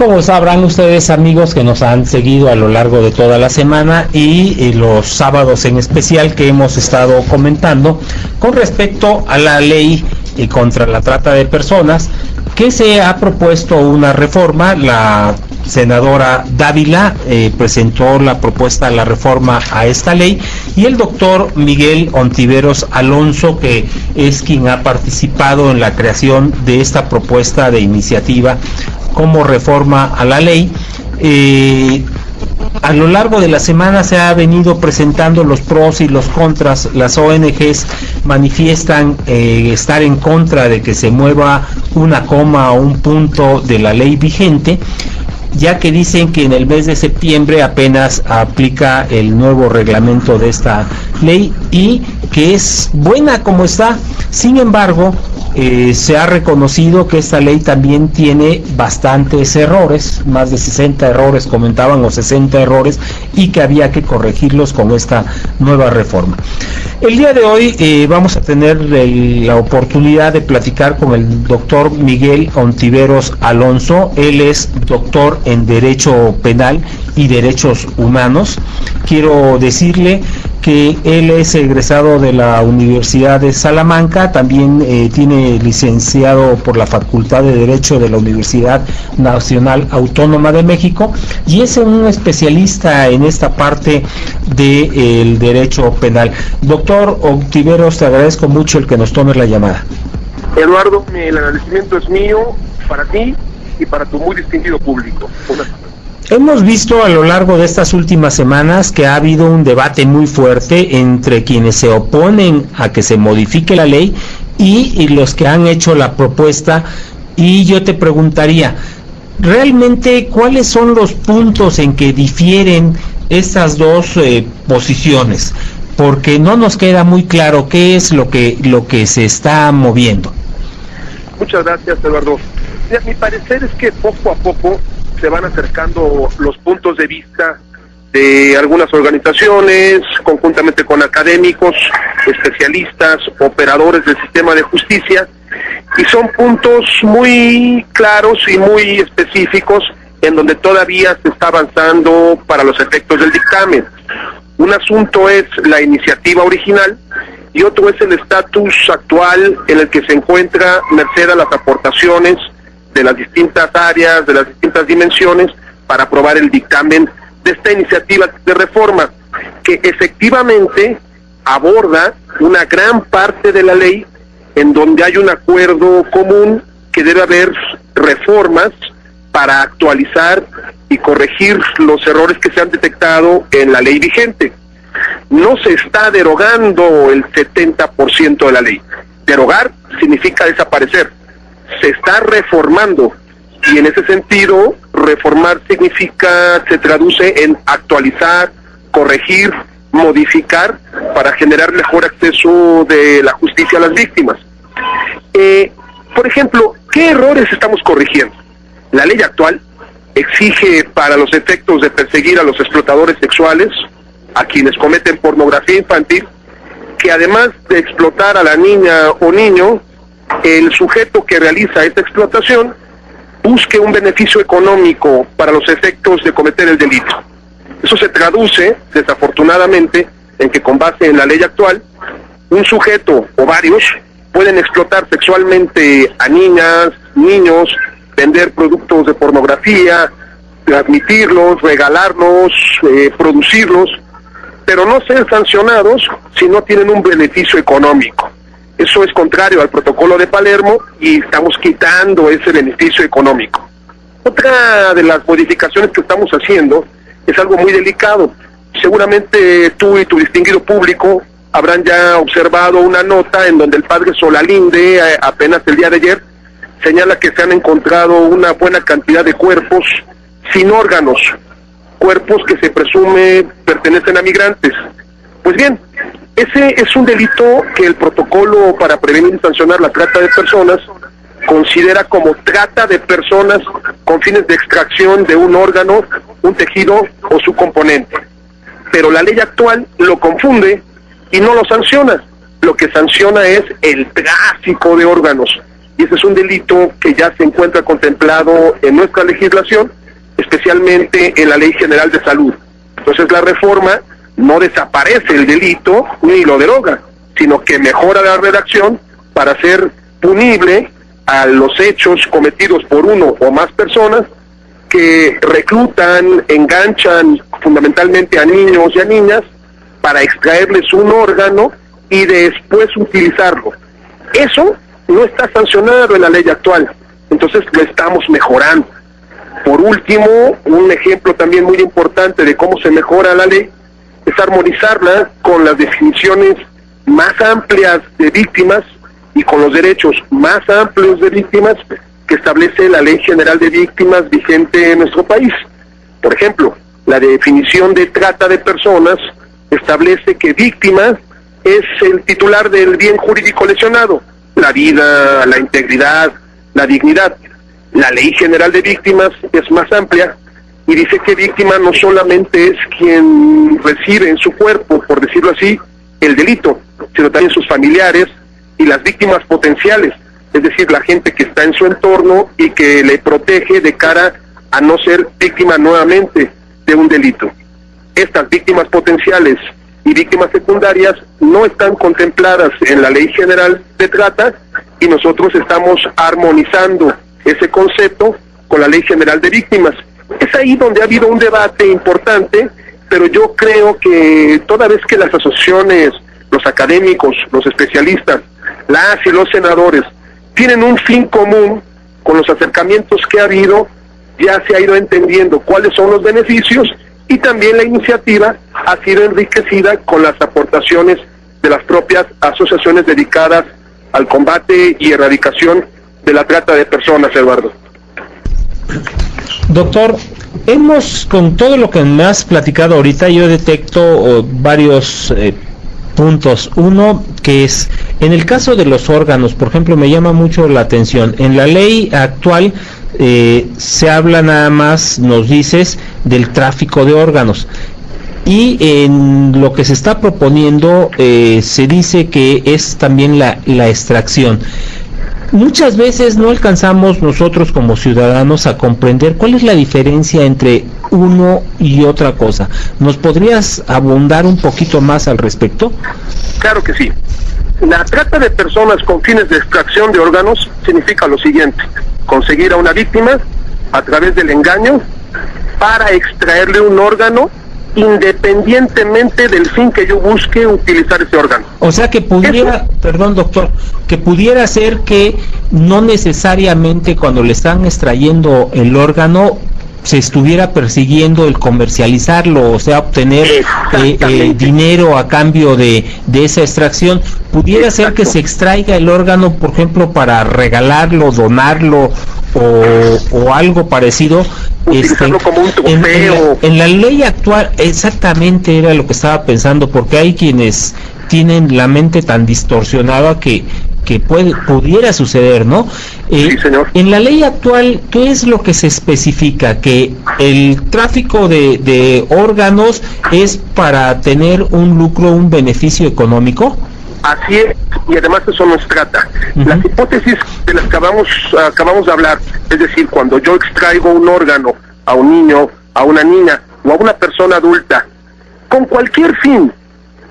como sabrán ustedes, amigos que nos han seguido a lo largo de toda la semana y los sábados en especial que hemos estado comentando con respecto a la ley contra la trata de personas, que se ha propuesto una reforma. La senadora Dávila presentó la propuesta de la reforma a esta ley, y el doctor Miguel Ontiveros Alonso, que es quien ha participado en la creación de esta propuesta de iniciativa como reforma a la ley. A lo largo de la semana se ha venido presentando los pros y los contras. Las ONGs manifiestan estar en contra de que se mueva una coma o un punto de la ley vigente, ya que dicen que en el mes de septiembre apenas aplica el nuevo reglamento de esta ley y que es buena como está. Sin embargo, se ha reconocido que esta ley también tiene bastantes errores, más de 60 errores comentaban, o 60 errores, y que había que corregirlos con esta nueva reforma. El día de hoy vamos a tener la oportunidad de platicar con el doctor Miguel Ontiveros Alonso. Él es doctor en Derecho Penal y Derechos Humanos. Quiero decirle que él es egresado de la Universidad de Salamanca, también tiene licenciado por la Facultad de Derecho de la Universidad Nacional Autónoma de México, y es un especialista en esta parte del derecho penal. Doctor Ontiveros, te agradezco mucho el que nos tomes la llamada. Eduardo, el agradecimiento es mío, para ti y para tu muy distinguido público. Hemos visto a lo largo de estas últimas semanas que ha habido un debate muy fuerte entre quienes se oponen a que se modifique la ley y los que han hecho la propuesta, y yo te preguntaría, realmente, ¿cuáles son los puntos en que difieren estas dos posiciones? Porque no nos queda muy claro qué es lo que se está moviendo. Muchas gracias, Eduardo. Mi parecer es que poco a poco se van acercando los puntos de vista de algunas organizaciones, conjuntamente con académicos, especialistas, operadores del sistema de justicia, y son puntos muy claros y muy específicos en donde todavía se está avanzando para los efectos del dictamen. Un asunto es la iniciativa original y otro es el estatus actual en el que se encuentra merced a las aportaciones de las distintas áreas, de las distintas dimensiones, para aprobar el dictamen de esta iniciativa de reforma, que efectivamente aborda una gran parte de la ley en donde hay un acuerdo común que debe haber reformas para actualizar y corregir los errores que se han detectado en la ley vigente. No se está derogando el 70% de la ley. Derogar significa desaparecer. Se está reformando, y en ese sentido reformar significa, se traduce en actualizar, corregir, modificar para generar mejor acceso de la justicia a las víctimas. Por ejemplo, ¿qué errores estamos corrigiendo? La ley actual exige, para los efectos de perseguir a los explotadores sexuales, a quienes cometen pornografía infantil, que además de explotar a la niña o niño, el sujeto que realiza esta explotación busque un beneficio económico para los efectos de cometer el delito. Eso se traduce, desafortunadamente, en que con base en la ley actual, un sujeto o varios pueden explotar sexualmente a niñas, niños, vender productos de pornografía, transmitirlos, regalarlos, producirlos, pero no ser sancionados si no tienen un beneficio económico. Eso es contrario al protocolo de Palermo y estamos quitando ese beneficio económico. Otra de las modificaciones que estamos haciendo es algo muy delicado. Seguramente tú y tu distinguido público habrán ya observado una nota en donde el padre Solalinde, apenas el día de ayer, señala que se han encontrado una buena cantidad de cuerpos sin órganos, cuerpos que se presume pertenecen a migrantes. Pues bien, ese es un delito que el protocolo para prevenir y sancionar la trata de personas considera como trata de personas con fines de extracción de un órgano, un tejido o su componente. Pero la ley actual lo confunde y no lo sanciona. Lo que sanciona es el tráfico de órganos. y ese es un delito que ya se encuentra contemplado en nuestra legislación, especialmente en la Ley General de Salud. Entonces la reforma no desaparece el delito ni lo deroga, sino que mejora la redacción para hacer punible a los hechos cometidos por uno o más personas que reclutan, enganchan fundamentalmente a niños y a niñas para extraerles un órgano y después utilizarlo. Eso no está sancionado en la ley actual, entonces lo estamos mejorando. Por último, un ejemplo también muy importante de cómo se mejora la ley es armonizarla con las definiciones más amplias de víctimas y con los derechos más amplios de víctimas que establece la Ley General de Víctimas vigente en nuestro país. Por ejemplo, la definición de trata de personas establece que víctima es el titular del bien jurídico lesionado, la vida, la integridad, la dignidad. La Ley General de Víctimas es más amplia y dice que víctima no solamente es quien recibe en su cuerpo, por decirlo así, el delito, sino también sus familiares y las víctimas potenciales, es decir, la gente que está en su entorno y que le protege de cara a no ser víctima nuevamente de un delito. Estas víctimas potenciales y víctimas secundarias no están contempladas en la Ley General de Trata y nosotros estamos armonizando ese concepto con la Ley General de Víctimas. Es ahí donde ha habido un debate importante, pero yo creo que toda vez que las asociaciones, los académicos, los especialistas, las y los senadores tienen un fin común con los acercamientos que ha habido, ya se ha ido entendiendo cuáles son los beneficios y también la iniciativa ha sido enriquecida con las aportaciones de las propias asociaciones dedicadas al combate y erradicación de la trata de personas, Eduardo. Doctor, con todo lo que me has platicado ahorita, yo detecto varios puntos. Uno, que es, en el caso de los órganos, por ejemplo, me llama mucho la atención. En la ley actual se habla nada más, nos dices, del tráfico de órganos. Y en lo que se está proponiendo se dice que es también la extracción. Muchas veces no alcanzamos nosotros como ciudadanos a comprender cuál es la diferencia entre uno y otra cosa. ¿Nos podrías abundar un poquito más al respecto? Claro que sí. La trata de personas con fines de extracción de órganos significa lo siguiente: conseguir a una víctima a través del engaño para extraerle un órgano independientemente del fin que yo busque utilizar ese órgano. O sea que pudiera, perdón doctor, que pudiera ser que no necesariamente cuando le están extrayendo el órgano se estuviera persiguiendo el comercializarlo, o sea, obtener dinero a cambio de esa extracción. Pudiera ser que se extraiga el órgano, por ejemplo, para regalarlo, donarlo o algo parecido. Utilizarlo como un trofeo. En la ley actual exactamente era lo que estaba pensando, porque hay quienes tienen la mente tan distorsionada que pudiera suceder, ¿no? Sí, señor. En la ley actual, ¿qué es lo que se especifica? ¿Que el tráfico de órganos es para tener un lucro, un beneficio económico? Así es, y además eso nos trata. Las hipótesis de las que acabamos de hablar, es decir, cuando yo extraigo un órgano a un niño, a una niña o a una persona adulta, con cualquier fin,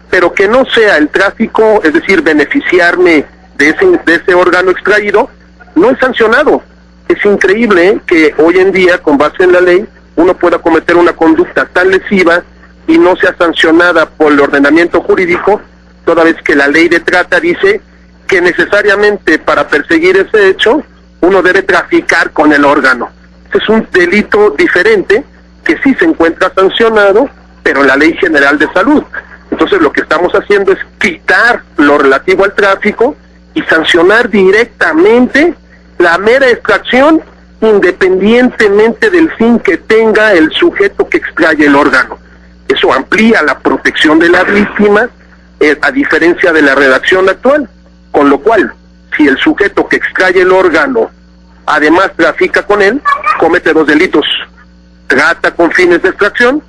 pero que no sea el tráfico, es decir, beneficiarme de ese órgano extraído, no es sancionado. Es increíble que hoy en día, con base en la ley, uno pueda cometer una conducta tan lesiva y no sea sancionada por el ordenamiento jurídico, toda vez que la ley de trata dice que necesariamente para perseguir ese hecho uno debe traficar con el órgano. Es un delito diferente que sí se encuentra sancionado, pero en la Ley General de Salud. Entonces lo que estamos haciendo es quitar lo relativo al tráfico y sancionar directamente la mera extracción, independientemente del fin que tenga el sujeto que extrae el órgano. Eso amplía la protección de la víctima, a diferencia de la redacción actual, con lo cual, si el sujeto que extrae el órgano además trafica con él, comete dos delitos: trata con fines de extracción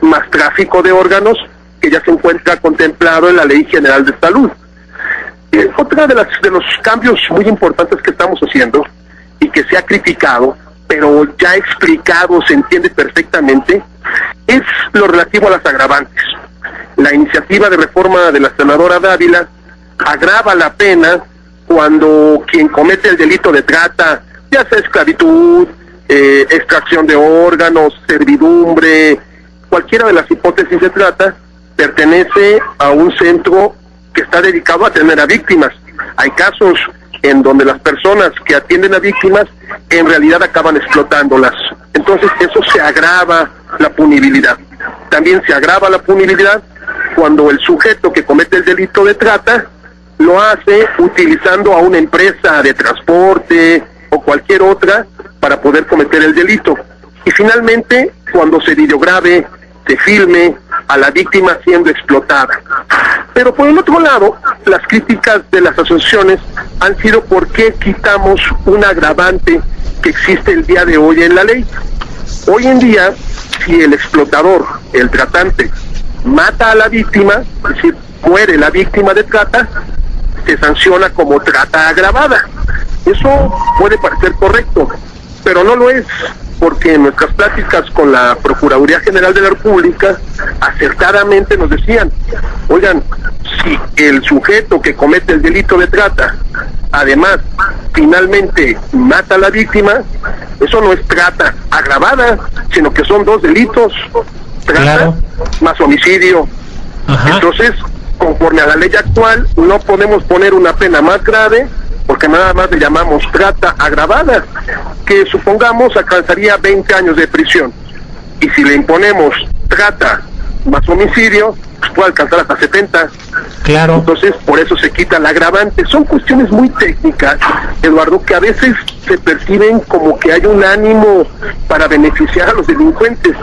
más tráfico de órganos, que ya se encuentra contemplado en la Ley General de Salud. Otra de los cambios muy importantes que estamos haciendo y que se ha criticado, pero ya explicado, se entiende perfectamente, es lo relativo a las agravantes. La iniciativa de reforma de la senadora Dávila agrava la pena cuando quien comete el delito de trata, ya sea esclavitud, extracción de órganos, servidumbre, cualquiera de las hipótesis de trata, pertenece a un centro que está dedicado a atender a víctimas. Hay casos en donde las personas que atienden a víctimas en realidad acaban explotándolas. Entonces eso se agrava la punibilidad. También se agrava la punibilidad cuando el sujeto que comete el delito de trata lo hace utilizando a una empresa de transporte o cualquier otra para poder cometer el delito. Y finalmente, cuando se videograbe, se filme a la víctima siendo explotada. Pero por el otro lado, las críticas de las asociaciones han sido por qué quitamos un agravante que existe el día de hoy en la ley. Hoy en día, si el explotador, el tratante, mata a la víctima, es decir, muere la víctima de trata, se sanciona como trata agravada. Eso puede parecer correcto, pero no lo es, porque en nuestras pláticas con la Procuraduría General de la República acertadamente nos decían, oigan, si el sujeto que comete el delito de trata además finalmente mata a la víctima, eso no es trata agravada, sino que son dos delitos, trata claro, más homicidio. Ajá. Entonces, conforme a la ley actual, no podemos poner una pena más grave, porque nada más le llamamos trata agravada, que supongamos alcanzaría 20 años de prisión. Y si le imponemos trata más homicidio, pues puede alcanzar hasta 70. Claro. Entonces, por eso se quita el agravante. Son cuestiones muy técnicas, Eduardo, que a veces se perciben como que hay un ánimo para beneficiar a los delincuentes.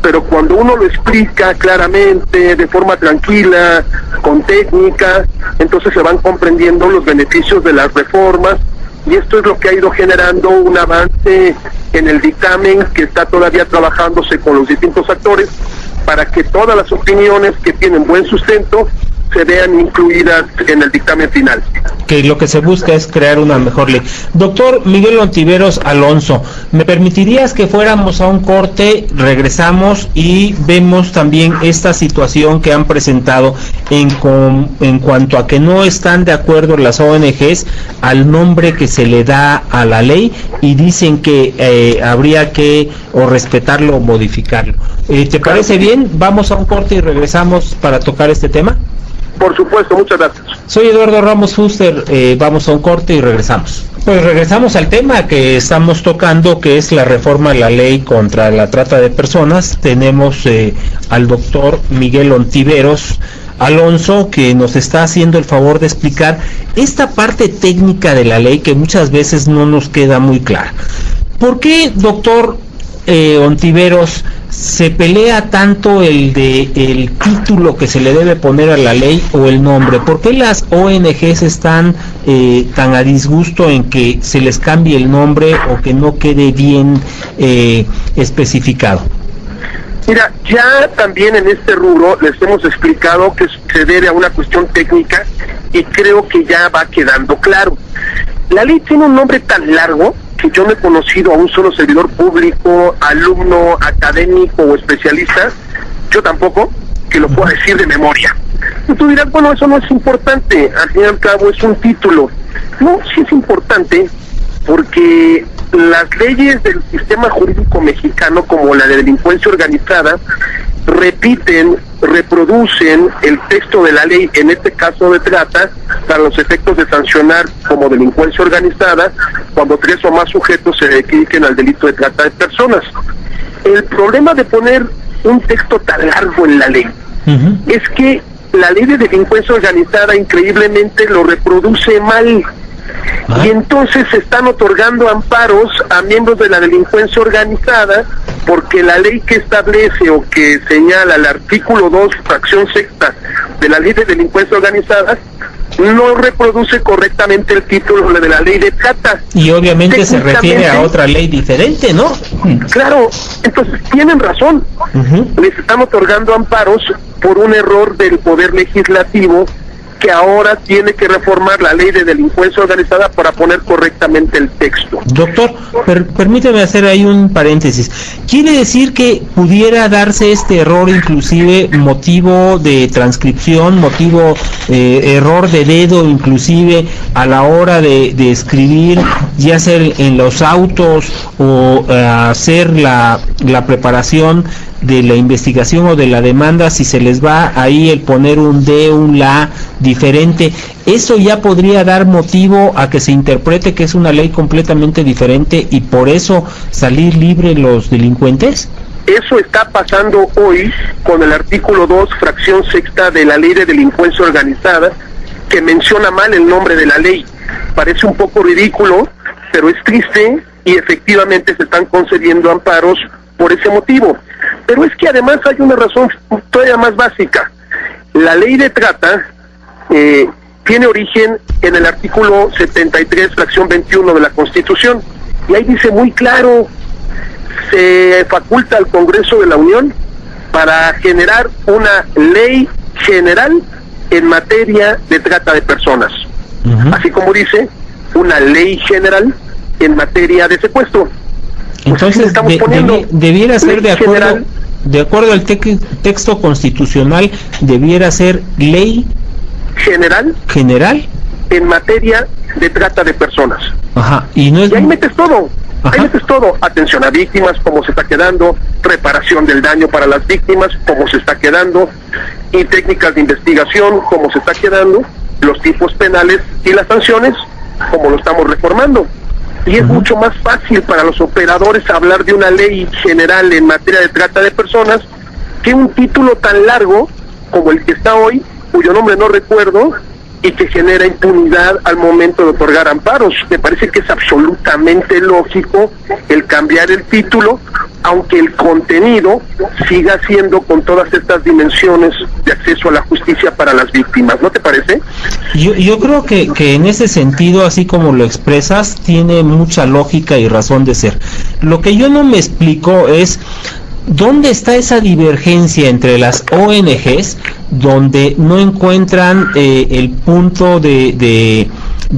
Pero cuando uno lo explica claramente, de forma tranquila, con técnica, entonces se van comprendiendo los beneficios de las reformas, y esto es lo que ha ido generando un avance en el dictamen que está todavía trabajándose con los distintos actores para que todas las opiniones que tienen buen sustento se vean incluidas en el dictamen final. Que lo que se busca es crear una mejor ley. Doctor Miguel Ontiveros Alonso, ¿me permitirías que fuéramos a un corte? Regresamos y vemos también esta situación que han presentado en cuanto a que no están de acuerdo las ONGs al nombre que se le da a la ley y dicen que habría que o respetarlo o modificarlo. ¿Te parece bien? Vamos a un corte y regresamos para tocar este tema. Por supuesto, muchas gracias. Soy Eduardo Ramos Fuster, vamos a un corte y regresamos. Pues regresamos al tema que estamos tocando, que es la reforma a la ley contra la trata de personas. Tenemos al doctor Miguel Ontiveros Alonso, que nos está haciendo el favor de explicar esta parte técnica de la ley que muchas veces no nos queda muy clara. ¿Por qué, doctor Ontiveros, se pelea tanto el título que se le debe poner a la ley o el nombre? ¿Por qué las ONGs están tan a disgusto en que se les cambie el nombre o que no quede bien especificado? Mira, ya también en este rubro les hemos explicado que se debe a una cuestión técnica y creo que ya va quedando claro. La ley tiene un nombre tan largo que yo no he conocido a un solo servidor público, alumno, académico o especialista, yo tampoco, que lo pueda decir de memoria. Y tú dirás, bueno, eso no es importante, al fin y al cabo es un título. No, sí es importante, porque las leyes del sistema jurídico mexicano, como la de delincuencia organizada, repiten, reproducen el texto de la ley, en este caso de trata, para los efectos de sancionar como delincuencia organizada cuando 3 o más sujetos se dediquen al delito de trata de personas. El problema de poner un texto tan largo en la ley es que la ley de delincuencia organizada increíblemente lo reproduce mal. Y entonces se están otorgando amparos a miembros de la delincuencia organizada porque la ley que establece o que señala el artículo 2, fracción sexta de la ley de delincuencia organizada no reproduce correctamente el título de la ley de trata. Y obviamente se refiere a otra ley diferente, ¿no? Claro, entonces tienen razón. Les están otorgando amparos por un error del Poder Legislativo que ahora tiene que reformar la ley de delincuencia organizada para poner correctamente el texto. Doctor, permítame hacer ahí un paréntesis. ¿Quiere decir que pudiera darse este error, inclusive motivo de transcripción, error de dedo, inclusive a la hora de escribir, ya sea en los autos o hacer la preparación de la investigación o de la demanda, si se les va ahí el poner un D, un la diferente, eso ya podría dar motivo a que se interprete que es una ley completamente diferente y por eso salir libre los delincuentes? Eso está pasando hoy con el artículo 2, fracción sexta de la ley de delincuencia organizada, que menciona mal el nombre de la ley. Parece un poco ridículo, pero es triste y efectivamente se están concediendo amparos por ese motivo. Pero es que además hay una razón todavía más básica. La ley de trata tiene origen en el artículo 73, fracción 21 de la Constitución, y ahí dice muy claro, se faculta al Congreso de la Unión para generar una ley general en materia de trata de personas. Así como dice, una ley general en materia de secuestro. Entonces, debiera ser de acuerdo al texto constitucional, debiera ser ley general en materia de trata de personas. Ajá. Y ahí metes todo. Ajá. Ahí metes todo, atención a víctimas, cómo se está quedando, reparación del daño para las víctimas, cómo se está quedando, y técnicas de investigación, cómo se está quedando, los tipos penales y las sanciones, como lo estamos reformando. Y es mucho más fácil para los operadores hablar de una ley general en materia de trata de personas que un título tan largo como el que está hoy, cuyo nombre no recuerdo, y que genera impunidad al momento de otorgar amparos. Me parece que es absolutamente lógico el cambiar el título, aunque el contenido siga siendo con todas estas dimensiones de acceso a la justicia para las víctimas. ¿No te parece? Yo creo que en ese sentido, así como lo expresas, tiene mucha lógica y razón de ser. Lo que yo no me explico es ¿dónde está esa divergencia entre las ONGs donde no encuentran el punto de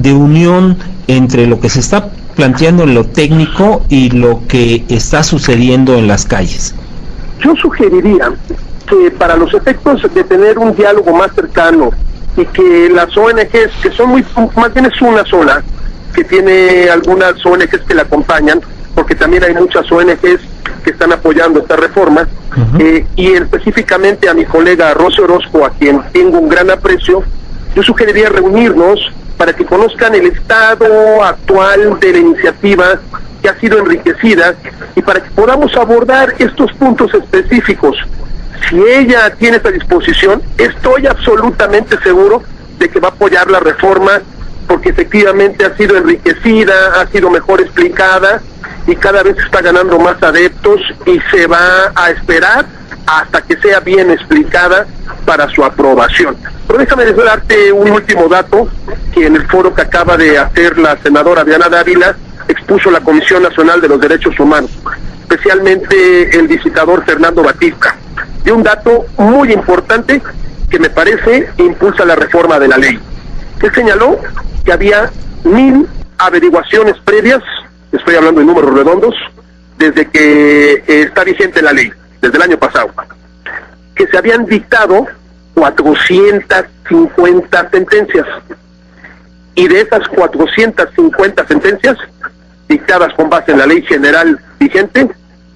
unión entre lo que se está planteando en lo técnico y lo que está sucediendo en las calles? Yo sugeriría que para los efectos de tener un diálogo más cercano y que las ONGs, que son más bien es una sola, que tiene algunas ONGs que la acompañan, porque también hay muchas ONGs que están apoyando esta reforma, y específicamente a mi colega Rocío Orozco, a quien tengo un gran aprecio, yo sugeriría reunirnos para que conozcan el estado actual de la iniciativa, que ha sido enriquecida, y para que podamos abordar estos puntos específicos. Si ella tiene esta disposición, estoy absolutamente seguro de que va a apoyar la reforma, porque efectivamente ha sido enriquecida, ha sido mejor explicada, y cada vez está ganando más adeptos, y se va a esperar hasta que sea bien explicada para su aprobación. Pero déjame darte un último dato, que en el foro que acaba de hacer la senadora Diana Dávila, expuso la Comisión Nacional de los Derechos Humanos, especialmente el visitador Fernando Batista, de un dato muy importante que me parece impulsa la reforma de la ley. Él señaló que había 1,000 averiguaciones previas, estoy hablando de números redondos, desde que está vigente la ley, desde el año pasado, que se habían dictado 450 sentencias, y de esas 450 sentencias dictadas con base en la ley general vigente,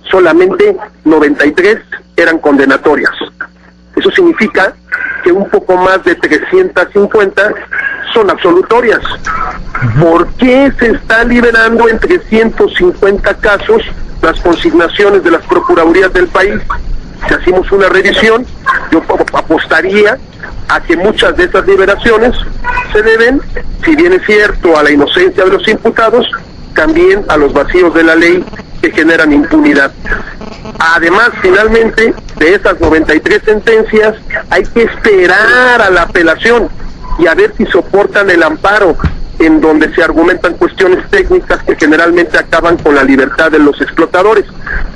solamente 93 eran condenatorias. Eso significa que un poco más de 350 son absolutorias. ¿Por qué se está liberando en 350 casos las consignaciones de las procuradurías del país? Si hacemos una revisión, yo apostaría a que muchas de estas liberaciones se deben, si bien es cierto, a la inocencia de los imputados, también a los vacíos de la ley que generan impunidad. Además, finalmente, de esas 93 sentencias, hay que esperar a la apelación y a ver si soportan el amparo, en donde se argumentan cuestiones técnicas que generalmente acaban con la libertad de los explotadores.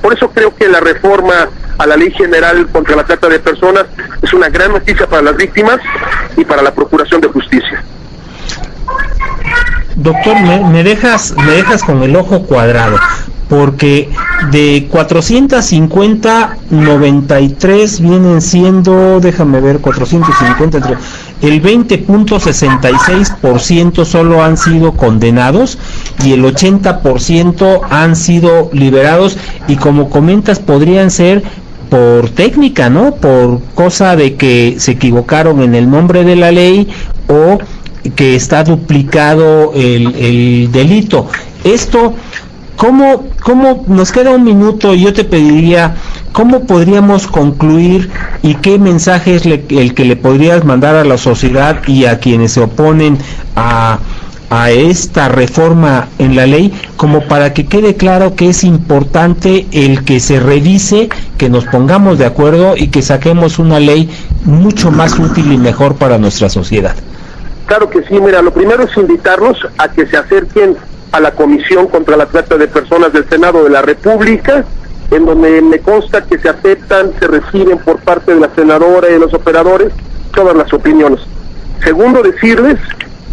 Por eso creo que la reforma a la Ley General contra la Trata de Personas es una gran noticia para las víctimas y para la Procuración de Justicia. Doctor, me dejas con el ojo cuadrado, porque de 450, 93 vienen siendo, déjame ver, 450, el 20.66% solo han sido condenados y el 80% han sido liberados, y como comentas, podrían ser por técnica, ¿no? Por cosa de que se equivocaron en el nombre de la ley o que está duplicado el delito. Esto, ¿cómo nos queda un minuto y yo te pediría cómo podríamos concluir y qué mensaje es el que le podrías mandar a la sociedad y a quienes se oponen a esta reforma en la ley, como para que quede claro que es importante el que se revise, que nos pongamos de acuerdo y que saquemos una ley mucho más útil y mejor para nuestra sociedad? Claro que sí, mira, lo primero es invitarlos a que se acerquen a la Comisión contra la Trata de Personas del Senado de la República, en donde me consta que se aceptan, se reciben por parte de la senadora y de los operadores todas las opiniones. Segundo, decirles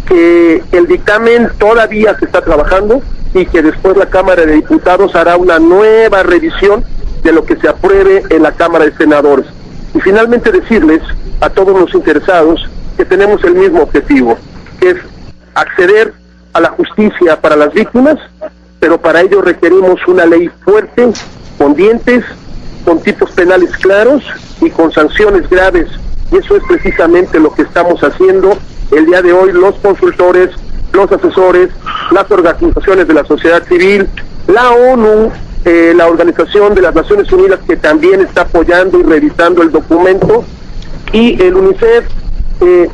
que el dictamen todavía se está trabajando y que después la Cámara de Diputados hará una nueva revisión de lo que se apruebe en la Cámara de Senadores. Y finalmente decirles a todos los interesados que tenemos el mismo objetivo, que es acceder a la justicia para las víctimas, pero para ello requerimos una ley fuerte, con dientes, con tipos penales claros y con sanciones graves, y eso es precisamente lo que estamos haciendo el día de hoy los consultores, los asesores, las organizaciones de la sociedad civil, la ONU, la Organización de las Naciones Unidas, que también está apoyando y revisando el documento, y el UNICEF,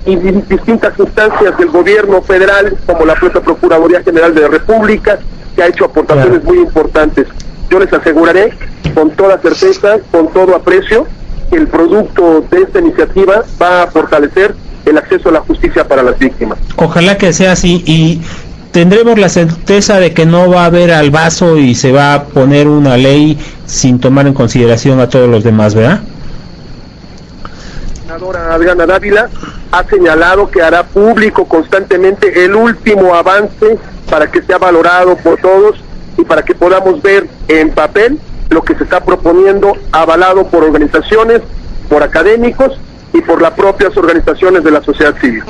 y distintas instancias del gobierno federal, como la propia Procuraduría General de la República, que ha hecho aportaciones muy importantes. Yo les aseguraré con toda certeza, con todo aprecio, que el producto de esta iniciativa va a fortalecer el acceso a la justicia para las víctimas. Ojalá que sea así, y tendremos la certeza de que no va a haber al vaso y se va a poner una ley sin tomar en consideración a todos los demás, ¿verdad? La senadora Adriana Dávila ha señalado que hará público constantemente el último avance para que sea valorado por todos y para que podamos ver en papel lo que se está proponiendo, avalado por organizaciones, por académicos y por las propias organizaciones de la sociedad civil.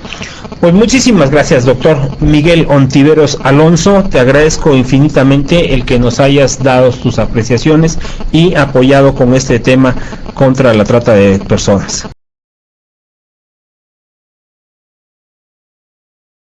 Pues muchísimas gracias, doctor Miguel Ontiveros Alonso. Te agradezco infinitamente el que nos hayas dado tus apreciaciones y apoyado con este tema contra la trata de personas.